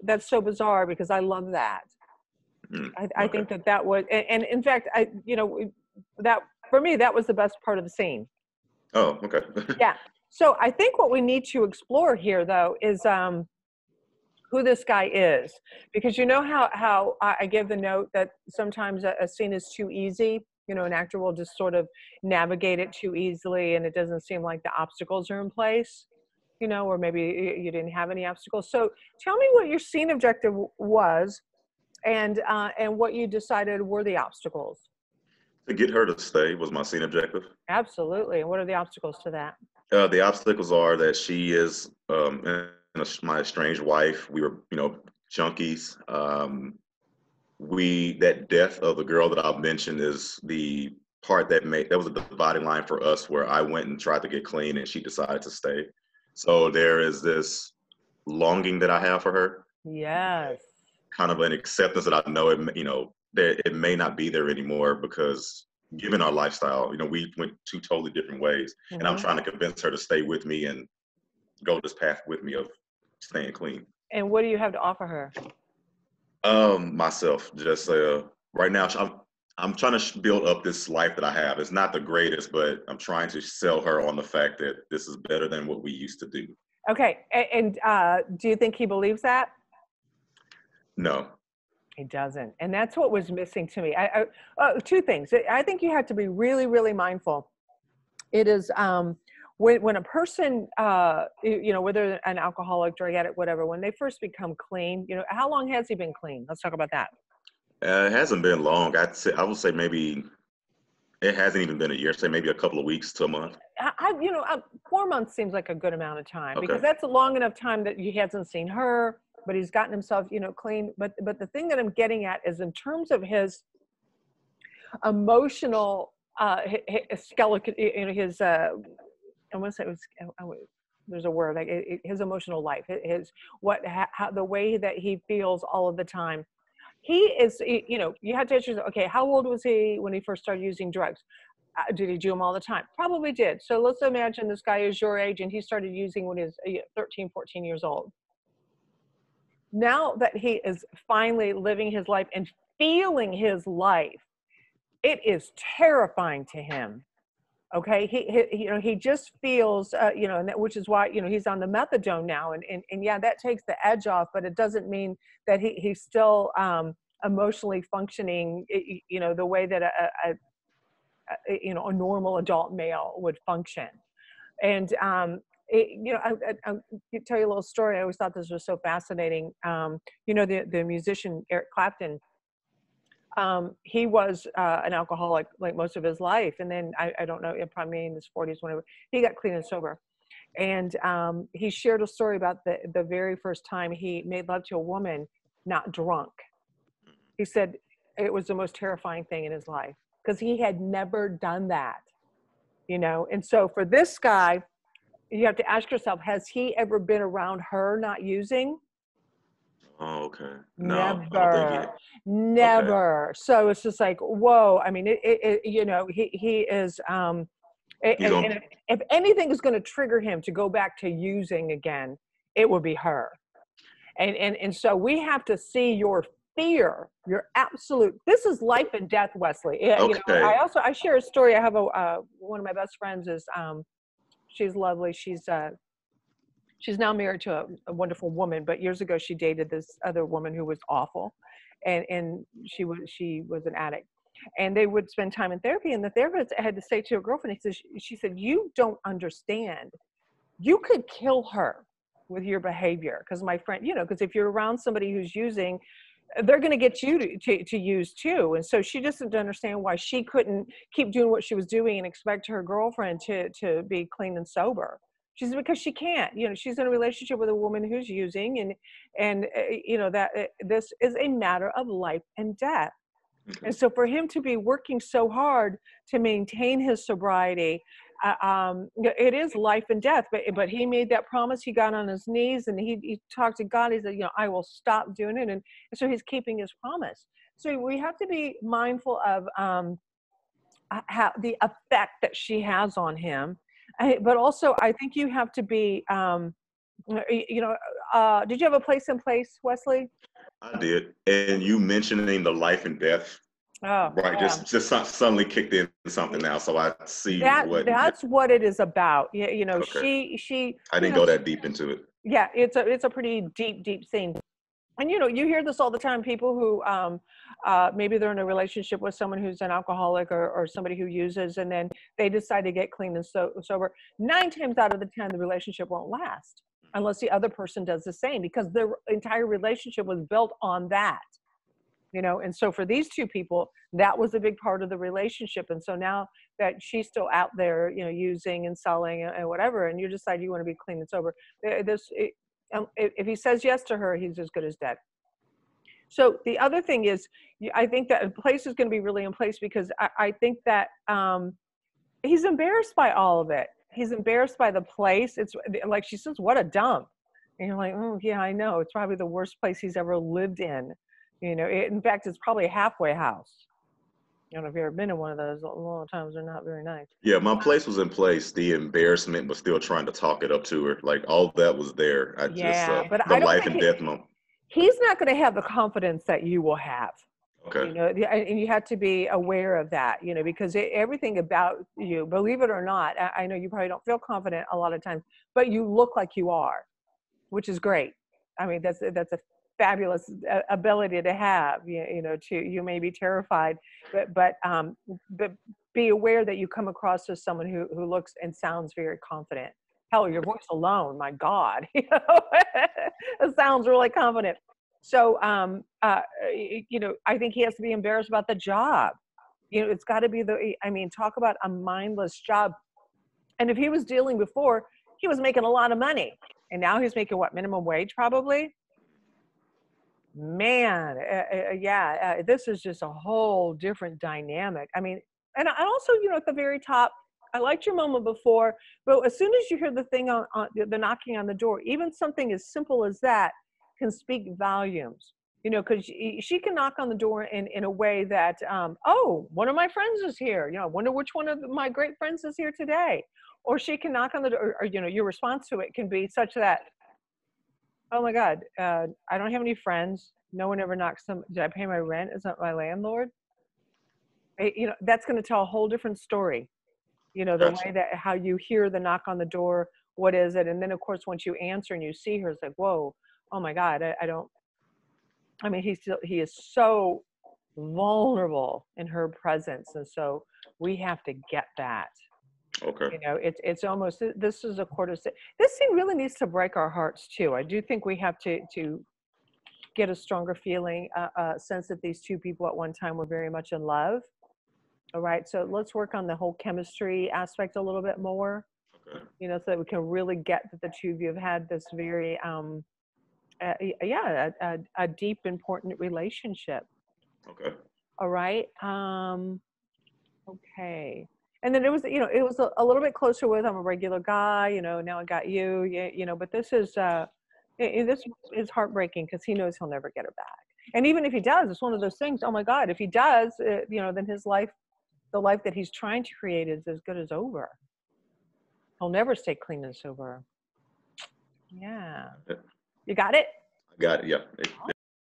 that's so bizarre because I love that. I Okay. think that was, and in fact, that for me, that was the best part of the scene. Oh, okay. Yeah. So I think what we need to explore here, though, is who this guy is, because you know how I give the note that sometimes a scene is too easy. An actor will just sort of navigate it too easily, and it doesn't seem like the obstacles are in place. Or maybe you didn't have any obstacles. So tell me what your scene objective was, and what you decided were the obstacles. To get her to stay was my scene objective. Absolutely. And what are the obstacles to that? The obstacles are that she is my estranged wife. We were, junkies. That death of the girl that I've mentioned is the part that was a dividing line for us, where I went and tried to get clean and she decided to stay. So there is this longing that I have for her, Yes. kind of an acceptance that I know that it may not be there anymore, because given our lifestyle, we went two totally different ways, and I'm Hmm. trying to convince her to stay with me and go this path with me of staying clean. And what do you have to offer her? Myself, just right now, I'm trying to build up this life that I have. It's not the greatest, but I'm trying to sell her on the fact that this is better than what we used to do. Okay. And do you think he believes that? No. He doesn't. And that's what was missing to me. Two things. I think you have to be really, really mindful. It is when a person, whether an alcoholic, drug addict, whatever, when they first become clean, how long has he been clean? Let's talk about that. It hasn't been long. I would say maybe it hasn't even been a year. Say maybe a couple of weeks to a month. 4 months seems like a good amount of time, because Okay. that's a long enough time that he hasn't seen her, but he's gotten himself, clean. But the thing that I'm getting at is in terms of his emotional, his skeleton, his I want to say it was. There's a word like his emotional life, his how the way that he feels all of the time. He is, you have to ask yourself, okay, how old was he when he first started using drugs? Did he do them all the time? Probably did. So let's imagine this guy is your age and he started using when he was 13, 14 years old. Now that he is finally living his life and feeling his life, it is terrifying to him. Okay, he just feels, and which is why, he's on the methadone now, and yeah, that takes the edge off, but it doesn't mean that he's still emotionally functioning, the way that a normal adult male would function. And I tell you a little story. I always thought this was so fascinating. The musician Eric Clapton. He was an alcoholic like most of his life, and then I don't know, probably in his 40s, whenever he got clean and sober. And he shared a story about the very first time he made love to a woman not drunk. He said it was the most terrifying thing in his life because he had never done that, And so for this guy, you have to ask yourself, has he ever been around her not using? Oh, okay. No, I don't think he. Never, Okay. never. So it's just like, whoa. I mean, he is, He's on. and if anything is going to trigger him to go back to using again, it would be her. And so we have to see your fear, your absolute, this is life and death, Wesley. Yeah, Okay. I share a story. I have one of my best friends is, she's lovely. She's now married to a wonderful woman, but years ago she dated this other woman who was awful, and she was an addict, and they would spend time in therapy. And the therapist had to say to her girlfriend, she said, "You don't understand. You could kill her with your behavior." Because my friend, because if you're around somebody who's using, they're going to get you to use too. And so she just didn't understand why she couldn't keep doing what she was doing and expect her girlfriend to be clean and sober. She said, because she can't, she's in a relationship with a woman who's using, and that this is a matter of life and death. Okay. And so for him to be working so hard to maintain his sobriety, it is life and death. But he made that promise. He got on his knees and he talked to God. He said, I will stop doing it. And so he's keeping his promise. So we have to be mindful of how the effect that she has on him. But also, I think you have to be You know, did you have a place in place, Wesley? I did. And you mentioning the life and death, Oh, right? yeah. Just suddenly kicked in something now. So I see what. That's what it is about. Yeah, you know, Okay. she, I you didn't know, go that deep into it. yeah, it's a pretty deep scene. And you know, you hear this all the time. People who maybe they're in a relationship with someone who's an alcoholic or somebody who uses, and then they decide to get clean and sober. 9 times out of the 10, the relationship won't last unless the other person does the same, because their entire relationship was built on that. You know, and so for these two people, that was a big part of the relationship. And so now that she's still out there, you know, using and selling and whatever, and you decide you want to be clean and sober, if he says yes to her, he's as good as dead. So the other thing is, I think that place is going to be really in place, because I think that he's embarrassed by all of it. He's embarrassed by the place. It's like she says, what a dump. And you're like, oh, yeah, I know. It's probably the worst place he's ever lived in. You know, in fact, it's probably a halfway house. I don't know if you've ever been in one of those. A lot of times they're not very nice. Yeah, my place was in place. The embarrassment was still trying to talk it up to her. Like all that was there. I just Yeah, but the I don't life think and death moment. he's not going to have the confidence that you will have. Okay. You know, and you have to be aware of that, you know, because everything about you, believe it or not, I know you probably don't feel confident a lot of times, but you look like you are, which is great. I mean, that's a fabulous ability to have. You know, you may be terrified, but be aware that you come across as someone who looks and sounds very confident. Hell, your voice alone, my God, you know, it sounds really confident. So, you know, I think he has to be embarrassed about the job. You know, it's got to be I mean, talk about a mindless job. And if he was dealing before, he was making a lot of money. And now he's making what, minimum wage probably? Man, yeah, this is just a whole different dynamic. I mean, and also, you know, at the very top, I liked your moment before, but as soon as you hear the thing on the knocking on the door, even something as simple as that can speak volumes. You know, because she can knock on the door in a way that, oh, one of my friends is here. You know, I wonder which one of my great friends is here today. Or she can knock on the door, or you know, your response to it can be such that, oh my God, I don't have any friends. No one ever knocks them. Did I pay my rent? Is that my landlord? You know, that's going to tell a whole different story. You know, the Gotcha. way that how you hear the knock on the door, what is it? And then of course, once you answer and you see her, it's like, whoa, oh my God, I don't, I mean, he is so vulnerable in her presence. And so we have to get that. Okay. You know, it's almost, this is a quarter. This thing really needs to break our hearts too. I do think we have to get a stronger feeling, sense that these two people at one time were very much in love. All right, so let's work on the whole chemistry aspect a little bit more. Okay. You know, so that we can really get that the two of you have had this very, yeah, a deep, important relationship. Okay. All right. Okay. And then it was, you know, it was a little bit closer with, I'm a regular guy, you know, now I got you, you know, but this is, this is heartbreaking because he knows he'll never get her back. And even if he does, it's one of those things, oh my God, if he does, you know, then his life, the life that he's trying to create is as good as over. He'll never stay clean and sober. Yeah. You got it? I got it. Yeah.